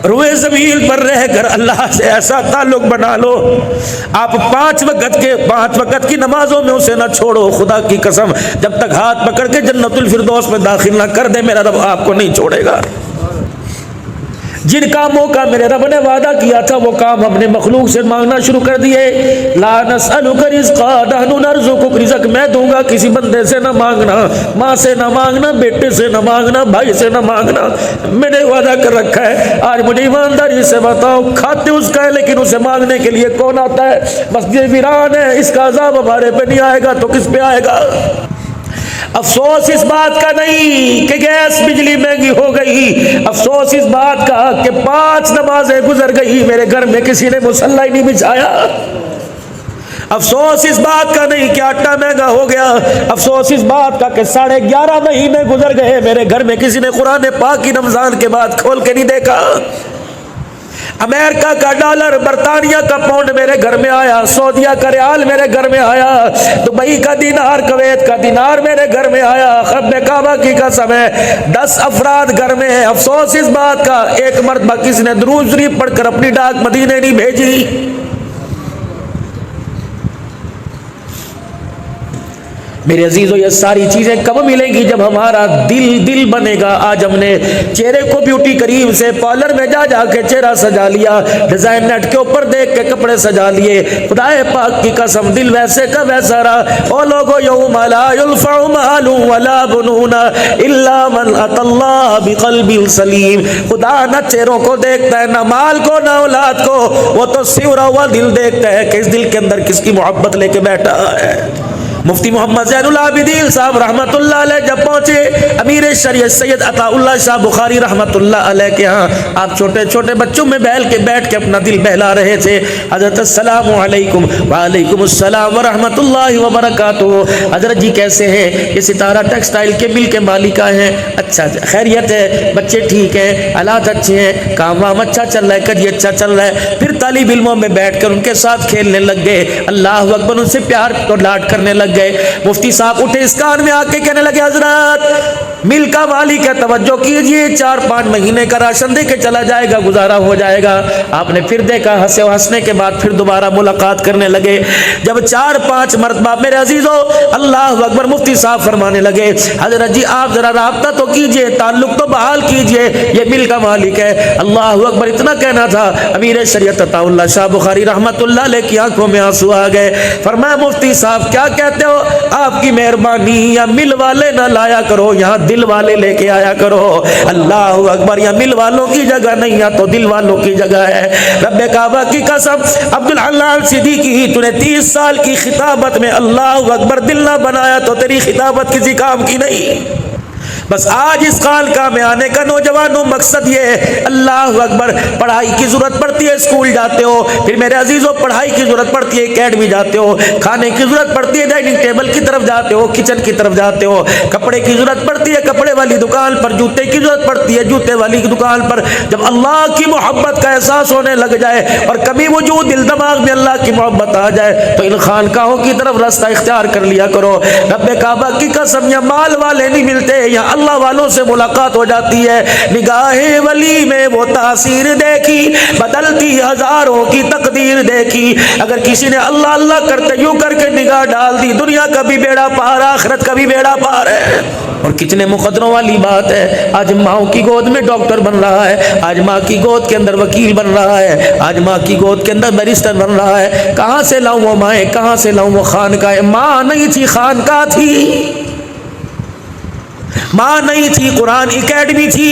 روئے زمین پر رہ کر اللہ سے ایسا تعلق بنا لو، آپ 5 وقت کی نمازوں میں اسے نہ چھوڑو، خدا کی قسم جب تک ہاتھ پکڑ کے جنت الفردوس میں داخل نہ کر دے میرا رب آپ کو نہیں چھوڑے گا۔ جن کاموں کا میرے رب نے وعدہ کیا تھا وہ کام ہم نے مخلوق سے مانگنا شروع کر دیے۔ لا نسألک رزقا نحن نرزقک، رزق میں دوں گا، کسی بندے سے نہ مانگنا، ماں سے نہ مانگنا، بیٹے سے نہ مانگنا، بھائی سے نہ مانگنا، میں نے وعدہ کر رکھا ہے۔ آج مجھے ایمانداری سے بتاؤ، کھاتے اس کا ہے لیکن اسے مانگنے کے لیے کون آتا ہے؟ مسجد ویران ہے، اس کا عذاب ہمارے پہ نہیں آئے گا تو کس پہ آئے گا؟ افسوس اس بات کا نہیں کہ گیس بجلی مہنگی ہو گئی، افسوس اس بات کا کہ 5 نمازیں گزر گئی، میرے گھر میں کسی نے مصلی نہیں بچھایا۔ افسوس اس بات کا نہیں کہ آٹا مہنگا ہو گیا، افسوس اس بات کا کہ 11.5 مہینے گزر گئے، میرے گھر میں کسی نے قرآن پاک کی رمضان کے بعد کھول کے نہیں دیکھا۔ امریکہ کا ڈالر، برطانیہ کا پاؤنڈ میرے گھر میں آیا، سعودیہ کا ریال میرے گھر میں آیا، دبئی کا دینار، کویت کا دینار میرے گھر میں آیا، خرب کعبہ کی قسم ہے 10 افراد گھر میں ہیں۔ افسوس اس بات کا ایک مرتبہ کسی نے درود شریف پڑھ کر اپنی ڈاک مدینے نہیں بھیجی۔ میرے عزیزو یہ ساری چیزیں کب ملیں گی؟ جب ہمارا دل بنے گا۔ آج ہم نے چہرے کو بیوٹی کریم سے پارلر میں جا کے چہرہ سجا لیا، ڈیزائن نیٹ کے اوپر دیکھ کے کپڑے سجا لیے، خدا پاک کی قسم دل ویسے کا ویسا رہا۔ او لوگو یوم لا ينفع مال ولا بنون الا من اتى الله بقلب سلیم۔ خدا نہ چہروں کو دیکھتا ہے، نہ مال کو، نہ اولاد کو، وہ تو سیورا ہوا دل دیکھتا ہے کہ اس دل کے اندر کس کی محبت لے کے بیٹھا ہے۔ مفتی محمد زین العابدین صاحب رحمت اللہ علیہ جب پہنچے امیر شریعت سید عطا اللہ شاہ بخاری رحمت اللہ علیہ کے ہاں، آپ چھوٹے چھوٹے بچوں میں بیٹھ کے اپنا دل بہلا رہے تھے۔ حضرت السلام علیکم، وعلیکم السلام ورحمت اللہ وبرکاتہ۔ حضرت جی کیسے ہیں؟ یہ ستارہ ٹیکسٹائل کے مل کے مالکہ ہیں۔ اچھا خیریت ہے، بچے ٹھیک ہیں، حالات اچھے ہیں، کام وام اچھا چل رہا ہے، کدی اچھا چل رہا ہے۔ پھر طالب علموں میں بیٹھ کر ان کے ساتھ کھیلنے لگ گئے، اللہ اکبر، ان سے پیار اور لاڈ کرنے لگ گئے۔ مفتی صاحب اٹھے، اس کان میں آ کے کہنے لگے حضرت مل کا مالک ہے، توجہ کیجئے، 4-5 مہینے کا راشن دے کے چلا جائے گا، گزارا ہو جائے گا۔ آپ نے پھر دیکھا، ہنسنے کے بعد پھر دوبارہ ملاقات کرنے لگے۔ جب 4-5 مرتبہ میرے عزیزو اللہ اکبر مفتی صاحب فرمانے لگے حضرت جی آپ ذرا رابطہ تو کیجئے، تعلق تو بحال کیجئے، یہ مل کا مالک ہے۔ اللہ اکبر اتنا کہنا تھا، امیر شریعت عطا اللہ شاہ بخاری رحمت اللہ علیہ کی آنکھوں میں آنسو آ گئے۔ فرمایا مفتی صاحب کیا کہتے ہو؟ آپ کی مہربانی، یا مل والے نہ لایا کرو، یہاں دل والے لے کے آیا کرو۔ اللہ اکبر، یا مل والوں کی جگہ نہیں، یا تو دل والوں کی جگہ ہے۔ رب کعبہ کی قسم عبدالحلال صدیقی، تو نے 30 سال کی خطابت میں اللہ اکبر دل نہ بنایا تو تیری خطابت کسی کام کی نہیں۔ بس آج اس خانقاہ میں آنے کا نوجوانوں مقصد یہ ہے، اللہ اکبر، پڑھائی کی ضرورت پڑتی ہے، اسکول جاتے ہو، پھر میرے عزیزوں پڑھائی کی ضرورت پڑتی ہے، اکیڈمی جاتے ہو، کھانے کی ضرورت پڑتی ہے، ڈائننگ ٹیبل کی طرف جاتے ہو، کچن کی طرف جاتے ہو، کپڑے کی ضرورت پڑتی ہے، کپڑے والی دکان پر، جوتے کی ضرورت پڑتی ہے، جوتے والی دکان پر۔ جب اللہ کی محبت کا احساس ہونے لگ جائے اور کبھی وجود دل دماغ میں اللہ کی محبت آ جائے تو ان خانقاہوں کی طرف راستہ اختیار کر لیا کرو۔ رب کعبہ کی قسم، یا مال والے نہیں ملتے، یا اللہ والوں سے ملاقات ہو جاتی ہے۔ نگاہ ولی میں وہ تاثیر دیکھی، بدلتی ہزاروں کی تقدیر دیکھی۔ اگر کسی نے اللہ اللہ کرتے یوں کر کے نگاہ ڈال دی، دنیا کا بھی بیڑا پار، آخرت کا بھی بیڑا پار ہے۔ اور کتنے مقدروں والی بات ہے، آج ماں کی گود میں ڈاکٹر بن رہا ہے، آج ماں کی گود کے اندر وکیل بن رہا ہے، آج ماں کی گود کے اندر بیرسٹر بن رہا ہے۔ کہاں سے لاؤں وہ مائیں، کہاں سے لاؤں وہ خانقاہ؟ ماں نہیں تھی، خانقاہ تھی، ماں نہیں تھی، قرآن اکیڈمی تھی،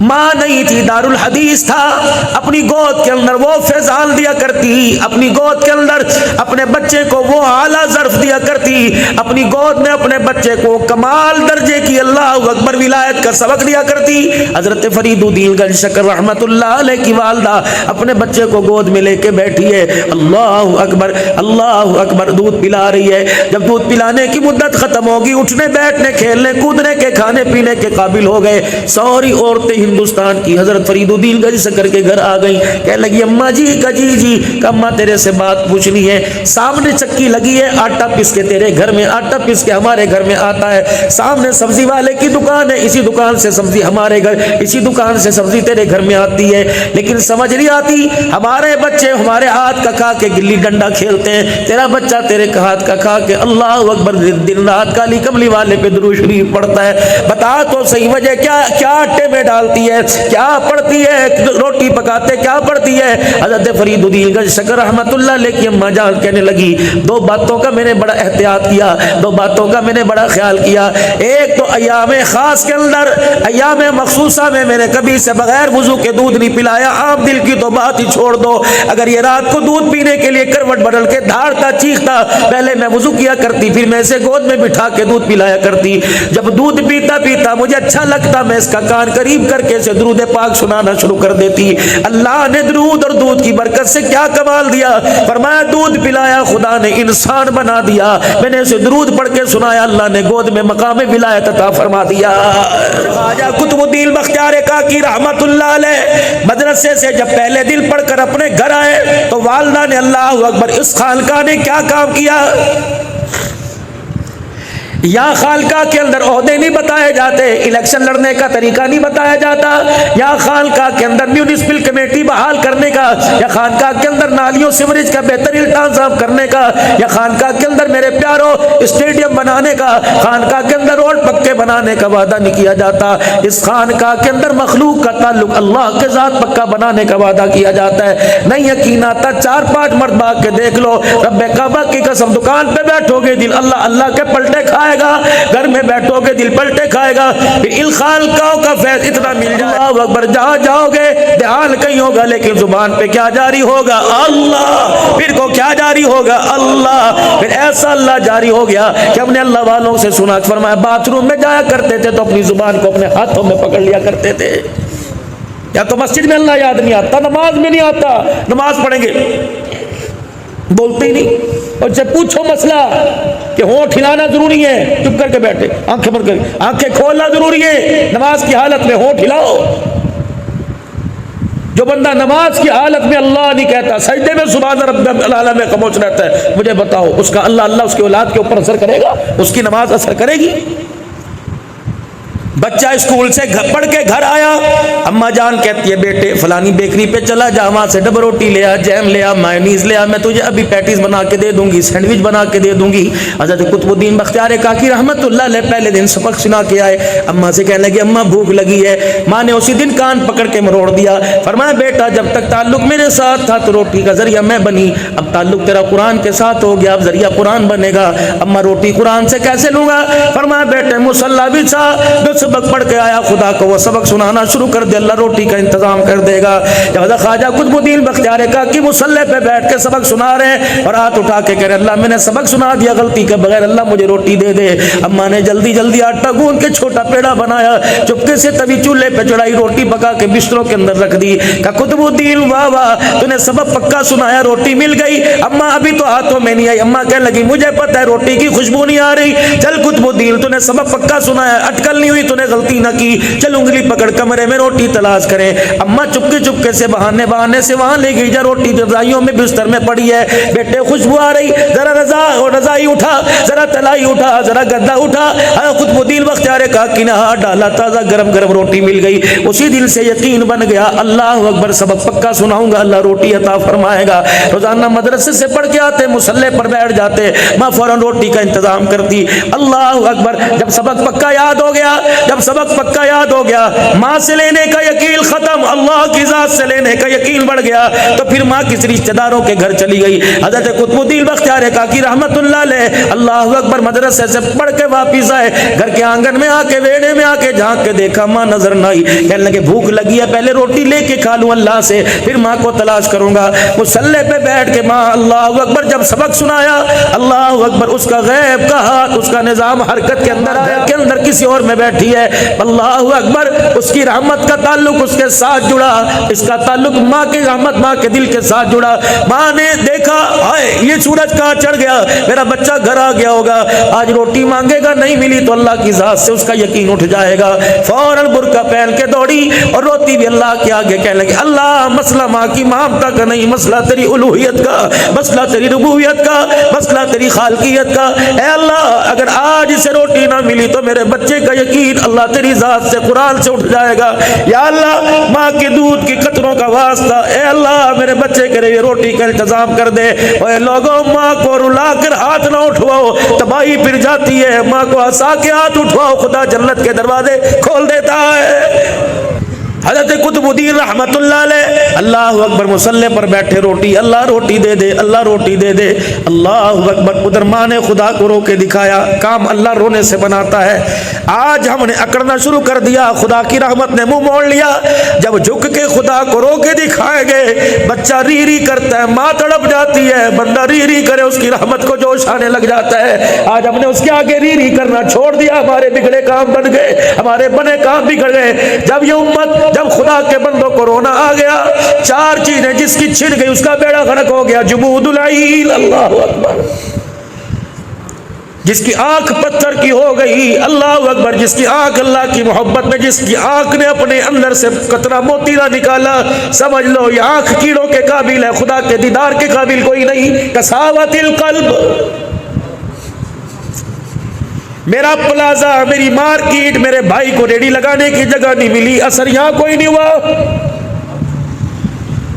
ماں نہیں تھی، دارالحدیث تھا۔ اپنی گود کے اندر وہ فیضان دیا کرتی، اپنی گود کے اندر اپنے بچے کو وہ اعلیٰ ظرف دیا کرتی، اپنی گود میں اپنے بچے کو کمال درجے کی اللہ اکبر ولایت کا سبق دیا کرتی۔ حضرت فرید الدین گنج شکر رحمت اللہ علیہ کی والدہ اپنے بچے کو گود میں لے کے بیٹھی ہے، اللہ اکبر اللہ اکبر، دودھ پلا رہی ہے۔ جب دودھ پلانے کی مدت ختم ہوگی، اٹھنے بیٹھنے کھیلنے کودنے کے کھانے پینے کے قابل ہو گئے، ساری عورتیں ہندوستان کی حضرت فرید الدین گنج سے کر کے گھر آ گئی. کہنے لگی اماں جی کا جی اماں تیرے سے بات پوچھنی ہے. سامنے چکی لگی ہے, آٹا پیس کے تیرے گھر میں, آٹا پیس کے ہمارے گھر میں آتا ہے. سامنے سبزی والے کی دکان ہے, اسی دکان سے سبزی ہمارے گھر, اسی دکان سے سبزی تیرے گھر میں آتی ہے. لیکن سمجھ نہیں آتی, ہمارے بچے ہمارے ہاتھ کا کھا کے گلی ڈنڈا کھیلتے ہیں, تیرا بچہ تیرے ہاتھ کا کھا کے اللہ اکبر دن رات کالی کملی والے پہ درود شریف پڑھتا ہے. بتا تو صحیح وجہ کیا, کیا آٹے میں ڈالتی ہے, کیا پڑھتی ہے, روٹی پکاتے کیا پڑھتی ہے. حضرت فرید الدین گنج شکر رحمت اللہ علیہ کی اماں جان کہنے لگی دو باتوں کا میں نے بڑا احتیاط کیا, دو باتوں کا میں نے بڑا خیال کیا. ایک تو ایام خاص کے اندر, ایام مخصوصہ میں نے کبھی سے بغیر وضو کے دودھ نہیں پلایا. عام دل کی تو بات ہی چھوڑ دو, اگر یہ رات کو دودھ پینے کے لیے کروٹ بدل کے دھاڑتا چیختا, پہلے میں وضو کیا کرتی, پھر میں اسے گود میں بٹھا کے دودھ پلایا کرتی. جب دودھ پیتا پیتا مجھے اچھا لگتا, میں اس کا کان قریب کر کے اسے درود پاک سنانا شروع کر دیتی. اللہ نے درود اور دودھ کی برکت سے کیا کمال دیا, فرمایا دودھ پلایا خدا نے انسان بنا دیا, میں نے اسے درود پڑھ کے سنایا, اللہ نے گود میں مقام ولایت عطا فرما دیا. خواجہ قطب الدین بختیار کاکی رحمت اللہ علیہ مدرسے سے جب پہلے دن پڑھ کر اپنے گھر آئے تو والدہ نے اللہ اکبر اس خانقاہ نے کیا کام کیا. یا خانقاہ کے اندر عہدے نہیں بتائے جاتے, الیکشن لڑنے کا طریقہ نہیں بتایا جاتا, یا خانقاہ کے اندر میونسپل کمیٹی بحال کرنے کا, یا خانقاہ کے اندر نالیوں سیوریج کا بہترین انتظام کرنے کا, یا خانقاہ کے اندر میرے پیاروں اسٹیڈیم بنانے کا, خانقاہ کے اندر روڈ پکے بنانے کا وعدہ نہیں کیا جاتا. اس خانقاہ کے اندر مخلوق کا تعلق اللہ کے ذات پکا بنانے کا وعدہ کیا جاتا ہے. نہیں یقین آتا, 4-5 مرتبہ کے دیکھ لو, رب کعبہ کی قسم دکان پہ بیٹھو گے دل اللہ اللہ کے پلٹے کھائے گا, گھر میں بیٹھو گے دل پلٹے کھائے گا, پھر الخالقاؤں کا فیض اتنا مل جائے اللہ اکبر, جہاں جاؤ گے دھیان کہیں ہوگا لیکن زبان پہ کیا جاری ہوگا اللہ, پھر کو کیا جاری ہوگا اللہ. پھر ایسا اللہ جاری ہو گیا کہ ہم نے اللہ والوں سے سنا, فرمایا باتھ روم میں جایا کرتے تھے تو اپنی زبان کو اپنے ہاتھوں میں پکڑ لیا کرتے تھے. یا تو مسجد میں اللہ یاد نہیں آتا, نماز میں نہیں آتا, نماز پڑھیں گے بولتے ہی نہیں. اور جب پوچھو مسئلہ کہ ہونٹ ہلانا ضروری ہے, چپ کر کے بیٹھے, آنکھیں بند کر, آنکھیں کھولنا ضروری ہے, نماز کی حالت میں ہونٹ ہلاؤ. جو بندہ نماز کی حالت میں اللہ نہیں کہتا, سجدے میں سبحان رب العالی میں خاموش رہتا ہے, مجھے بتاؤ اس کا اللہ اللہ اس کی اولاد کے اوپر اثر کرے گا, اس کی نماز اثر کرے گی. بچہ اسکول سے پڑھ کے گھر آیا, اماں جان کہتی ہے بیٹے فلانی بیکری پہ چلا جا, وہاں سے ڈبل روٹی لے آ, جیم لے آ, مایونیز لے آ, میں تجھے ابھی پیٹیز بنا کے دے دوں گی, سینڈوچ بنا کے دے دوں گی. حضرت قطب الدین بختیار کاکی رحمت اللہ علیہ پہلے دن سبق سنا کے آئے, اماں سے کہنے لگے اماں بھوک لگی ہے. ماں نے اسی دن کان پکڑ کے مروڑ دیا, فرمایا بیٹا جب تک تعلق میرے ساتھ تھا تو روٹی کا ذریعہ میں بنی, اب تعلق تیرا قرآن کے ساتھ ہو گیا, اب ذریعہ قرآن بنے گا. اماں روٹی قرآن سے کیسے لوں گا, فرمایا بیٹے مصلی بچھا, جو سبق پڑھ کے آیا خدا کو وہ سبق سنانا شروع کر دے, اللہ روٹی کا انتظام کر دے گا. جب خواجہ قطب الدین بختیار کاکی مصلی پہ بیٹھ کے سبق سنا رہے ہیں اور ہاتھ اٹھا کے کہہ رہے اللہ میں نے سبق سنا دیا غلطی کے بغیر, اللہ مجھے روٹی دے دے. اماں نے جلدی جلدی آٹا گوندھ کے چھوٹا پیڑا بنایا, چپکے سے توی چولہے پہ چڑھائی, روٹی پکا کے بستروں کے اندر رکھ دی. کہ قطب الدین واہ واہ تو نے سبق پکا سنایا, روٹی مل گئی. اماں ابھی تو ہاتھوں میں نہیں آئی, اماں کہنے لگی مجھے پتہ ہے روٹی کی خوشبو نہیں آ رہی, چل قطب الدین تو نے سبق پکا سنایا, اٹکل نہیں ہوئی, تو نے غلطی نہ کی, چل انگلی پکڑ کمرے میں روٹی تلاش کریں. اماں چپکے سے بہانے سے وہاں لے گئی, جا روٹی رضائیوں میں بستر میں پڑی ہے, بیٹے خوشبو آ رہی, ذرا رضائی اٹھا, ذرا تلائی اٹھا, ذرا گدا اٹھا. قطب الدین بختیار کاکی نے ہاتھ ڈالا, تازہ گرم گرم روٹی مل گئی. اسی دل سے یقین بن گیا اللہ اکبر سبق پکا سناؤں گا, اللہ روٹی عطا فرمائے گا. روزانہ مدرسے سے پڑھ کے آتے, مصلی پر بیٹھ جاتے, ماں فوراً روٹی کا انتظام کرتی. اللہ اکبر جب سبق پکا یاد ہو گیا, جب سبق پکا یاد ہو گیا, ماں سے لینے کا یقین ختم, اللہ کی ذات سے لینے کا یقین بڑھ گیا, تو پھر ماں کسی رشتہ داروں کے گھر چلی گئی. حضرت قطب الدین بختیار کاکی رحمت اللہ علیہ اللہ اکبر مدرسے سے پڑھ کے واپس آئے, گھر کے آنگن میں آ کے ویڑے میں آ کے جھانک کے دیکھا ماں نظر نہ آئی. کہنے لگے بھوک لگی ہے, پہلے روٹی لے کے کھا لوں اللہ سے, پھر ماں کو تلاش کروں گا. مصلی پہ بیٹھ کے ماں اللہ اکبر جب سبق سنایا, اللہ اکبر اس کا غیب کا ہاتھ, اس کا نظام حرکت کے اندر آیا, کے اندر کسی اور میں بیٹھی ہوتی ہے. اللہ اکبر. اس کی رحمت کا تعلق اس کے ساتھ جڑا, اس کا تعلق ماں کی رحمت ماں کے دل کے ساتھ جڑا. ماں نے دیکھا ہائے یہ سورج کہاں چڑھ گیا, میرا بچہ گھر آ گیا ہوگا, آج روٹی مانگے گا نہیں ملی تو اللہ کی ذات سے اس کا یقین اٹھ جائے گا. فوراً برقع پہن کے دوڑی اور روتی بھی اللہ کے آگے کہنے لگی اللہ مسئلہ ماں کی مامتا کا نہیں, مسئلہ تیری الوہیت کا, مسئلہ تیری ربوبیت کا, مسئلہ تیری خالقیت کا. اے اللہ اگر آج اسے روٹی نہ ملی تو میرے بچے کا یقین اللہ تیری ذات سے قرآن سے اٹھ جائے گا. یا اللہ ماں کے دودھ کی قطروں کا واسطہ اے اللہ میرے بچے کے لیے روٹی کا انتظام کر دے. اے لوگوں ماں کو رلا کر ہاتھ نہ اٹھواؤ, تباہی پھر جاتی ہے. ماں کو ہنسا کے ہاتھ اٹھواؤ, خدا جنت کے دروازے کھول دیتا ہے. حضرت قطب الدین رحمت اللہ علیہ اللہ اکبر مصلی پر بیٹھے, روٹی اللہ روٹی دے دے, اللہ روٹی دے دے. اللہ اکبر. ادھر ماں نے خدا کو رو کے دکھایا, کام اللہ رونے سے بناتا ہے. آج ہم نے اکڑنا شروع کر دیا, خدا کی رحمت نے منہ موڑ لیا. جب جھک کے خدا کو رو کے دکھائیں گے بچہ ری ری کرتا ہے, ماں تڑپ جاتی ہے, بندہ ری ری کرے اس کی رحمت کو جوش آنے لگ جاتا ہے. آج ہم نے اس کے آگے ری ری کرنا چھوڑ دیا, ہمارے بگڑے کام بن گئے, ہمارے بنے کام بگڑ گئے. جب یہ امت جب خدا کے بندوں کو رونا آ گیا, چار چیزیں جس کی چھن گئی اس کا بیڑا غرق ہو گیا. جمود العیل, اللہ اکبر, جس کی آنکھ پتھر کی ہو گئی, اللہ اکبر, جس کی آنکھ اللہ کی محبت میں, جس کی آنکھ نے اپنے اندر سے قطرہ موتی نہ نکالا, سمجھ لو یہ آنکھ کیڑوں کے قابل ہے, خدا کے دیدار کے قابل کوئی نہیں. کساوت القلب, میرا پلازا, میری مارکیٹ, میرے بھائی کو ریڑی لگانے کی جگہ نہیں ملی, اثر یہاں کوئی نہیں ہوا.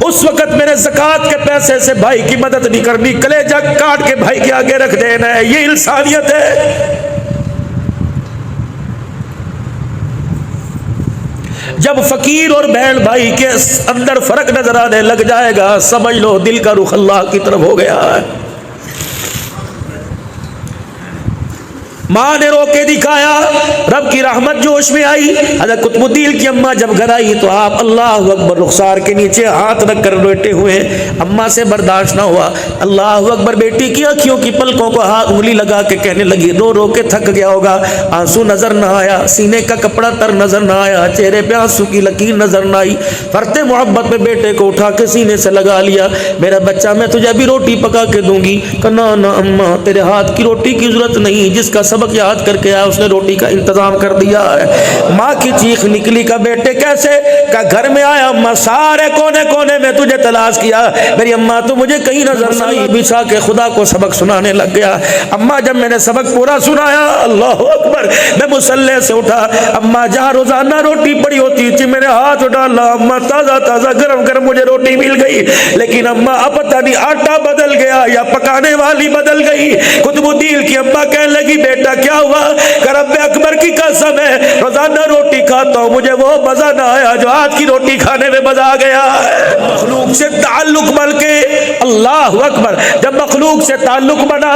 اس وقت میرے زکوٰۃ کے پیسے سے بھائی کی مدد نہیں کرنی, کلیجہ کاٹ کے بھائی کے آگے رکھ دینا ہے, یہ انسانیت ہے. جب فقیر اور بہن بھائی کے اندر فرق نظر آنے لگ جائے گا, سمجھ لو دل کا رخ اللہ کی طرف ہو گیا ہے. ماں نے رو کے دکھایا, رب کی رحمت جوش میں آئی. حضرت قطب الدین کی اماں جب گھر آئی تو آپ اللہ اکبر رخسار کے نیچے ہاتھ رکھ کر لیٹے ہوئے. اماں سے برداشت نہ ہوا, اللہ اکبر, بیٹی کی آنکھوں کی پلکوں کو ہاتھ انگلی لگا کے کہنے لگی, رو رو کے تھک گیا ہوگا, آنسو نظر نہ آیا, سینے کا کپڑا تر نظر نہ آیا, چہرے پہ آنسو کی لکیر نظر نہ آئی. فرتے محبت میں بیٹے کو اٹھا کے سینے سے لگا لیا, میرا بچہ میں تجھے ابھی روٹی پکا کے دوں گی. کہا نہ اماں, تیرے ہاتھ کی روٹی کی ضرورت نہیں, جس کا سبق یاد کر کے آیا اس نے روٹی کا انتظام کر دیا ہے. ماں کی چیخ نکلی, کا بیٹے کیسے, کا گھر میں آیا اماں, سارے کونے کونے میں تجھے تلاش کیا, میری اماں تو مجھے کہیں نظر نہ آئی. بچھا کے خدا کو سبق سنانے لگ گیا. اماں جب میں نے سبق پورا سنایا, اللہ اکبر, میں مصلی سے اٹھا. اماں جہاں روزانہ روٹی پڑی ہوتی تھی میں نے ہاتھ ڈالا, اماں تازہ تازہ گرم گرم مجھے روٹی مل گئی. لیکن اماں اب پتہ نہیں آٹا بدل گیا یا پکانے والی بدل گئی. قطب الدین کی اماں کہنے لگی, بیٹا کیا ہوا؟ کہ رب اکبر کی قسم ہے روزانہ روٹی کھاتا ہوں, مجھے وہ مزہ نہ آیا جو آج کی روٹی کھانے میں مزہ آ گیا ہے. مخلوق سے تعلق بن کے, اللہ اکبر, جب مخلوق سے تعلق بنا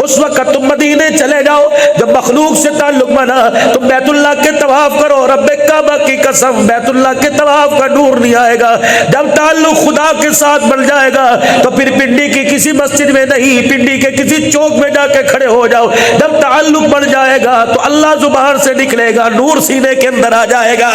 اس وقت تم مدینے چلے جاؤ. جب مخلوق سے تعلق بنا تم بیت اللہ کے طواف کرو, رب کعبہ کی قسم بیت اللہ کے طواف کا نور نہیں آئے گا. جب تعلق خدا کے ساتھ بن جائے گا تو پھر پنڈی کی کسی مسجد میں نہیں, پنڈی کے کسی چوک میں جا کے کھڑے ہو جاؤ. جب تعلق بن جائے گا تو اللہ زبان سے نکلے گا, نور سینے کے اندر آ جائے گا.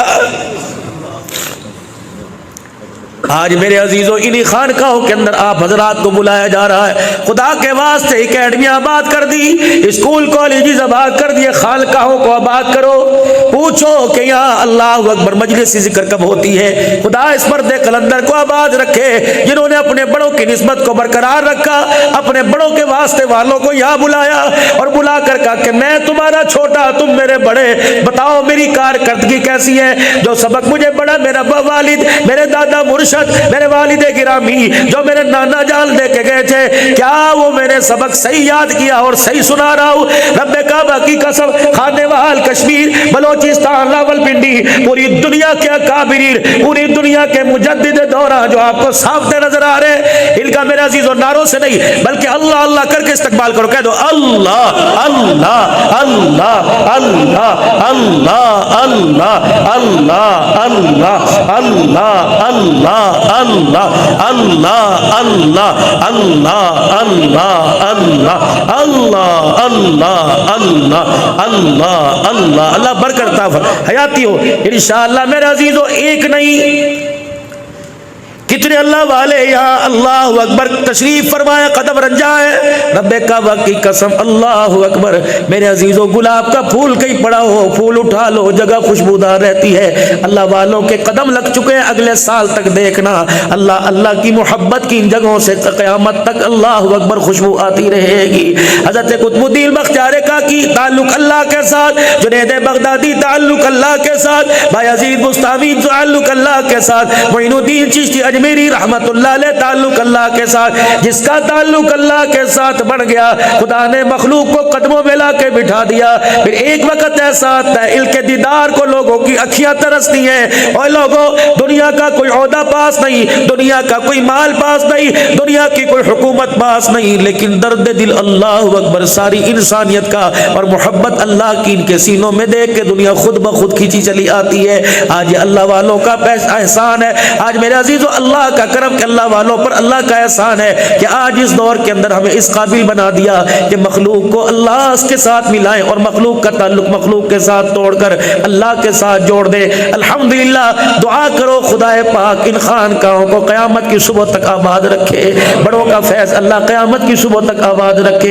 آج میرے عزیزوں انہی خانقاہوں کے اندر آپ حضرات کو بلایا جا رہا ہے. خدا کے واسطے اکیڈمیاں آباد کر دی, اسکول کالجز آباد کر دیے, خانقاہوں کو آباد کرو. پوچھو کہ یہاں اللہ اکبر مجلس ذکر کب ہوتی ہے. خدا اس مرد قلندر کو آباد رکھے جنہوں نے اپنے بڑوں کی نسبت کو برقرار رکھا, اپنے بڑوں کے واسطے والوں کو یہاں بلایا اور بلا کر کہا کہ میں تمہارا چھوٹا, تم میرے بڑے, بتاؤ میری کارکردگی کیسی ہے. جو سبق مجھے بڑا میرا والد, میرے دادا مرشد, میرے والد گرامی, جو میرے نانا جان دے کے گئے تھے, کیا وہ میں نے سبق صحیح یاد کیا اور صحیح سنا رہا ہوں؟ رب کعبہ کی قسم, خانے وال کشمیر, بلوچستان, راولپنڈی, پوری دنیا کے اکابرین, پوری دنیا کے مجدد دورہ جو آپ کو سامنے نظر آ رہے ہیں, ان کا میرے عزیز و ناروں سے نہیں بلکہ اللہ اللہ کر کے استقبال کرو. کہہ دو اللہ اللہ اللہ اللہ اللہ اللہ اللہ اللہ اللہ اللہ اللہ اللہ اللہ اللہ اللہ اللہ اللہ اللہ اللہ اللہ اللہ اللہ برکت عطا حیاتی ہو انشاءاللہ میرے عزیزو. ایک نہیں کتنے اللہ والے یہاں اللہ اکبر تشریف فرمایا قدم رنجا ہے. رب کعبہ کی قسم اللہ اکبر میرے عزیزو گلاب کا پھول کہیں پڑا ہو پھول اٹھا لو جگہ خوشبودار رہتی ہے. اللہ والوں کے قدم لگ چکے ہیں اگلے سال تک دیکھنا اللہ اللہ کی محبت کی ان جگہوں سے قیامت تک اللہ اکبر خوشبو آتی رہے گی. حضرت قطب الدین بختیار کاکی تعلق اللہ کے ساتھ, جنید بغدادی تعلق اللہ کے ساتھ, بھائی عزیز مستعفی تعلق اللہ کے ساتھ, معین الدین چشتی میری رحمت اللہ علیہ تعلق اللہ کے ساتھ. جس کا تعلق اللہ کے ساتھ بڑھ گیا خدا نے مخلوق کو قدموں میں لا کے بٹھا دیا. پھر ایک وقت ایسا آتا ہے کے دیدار کو لوگوں کی اکھیاں ترستی ہیں. اور لوگوں دنیا کا کوئی عہدہ پاس نہیں, دنیا کا کوئی مال پاس نہیں, دنیا کی کوئی حکومت پاس نہیں, لیکن درد دل اللہ اکبر ساری انسانیت کا اور محبت اللہ کی ان کے سینوں میں دیکھ کے دنیا خود بخود کھینچی چلی آتی ہے. آج یہ اللہ والوں کا احسان ہے. آج میرے عزیزو اللہ کا کرم کہ اللہ والوں پر اللہ کا احسان ہے کہ آج اس دور کے اندر ہمیں اس قابل بنا دیا کہ مخلوق کو اللہ کے ساتھ ملائیں اور مخلوق کا تعلق مخلوق کے ساتھ توڑ کر اللہ کے ساتھ جوڑ دے. الحمدللہ دعا کرو خدا پاک ان خانقاہوں کو قیامت کی صبح تک آباد رکھے. بڑوں کا فیض اللہ قیامت کی صبح تک آباد رکھے.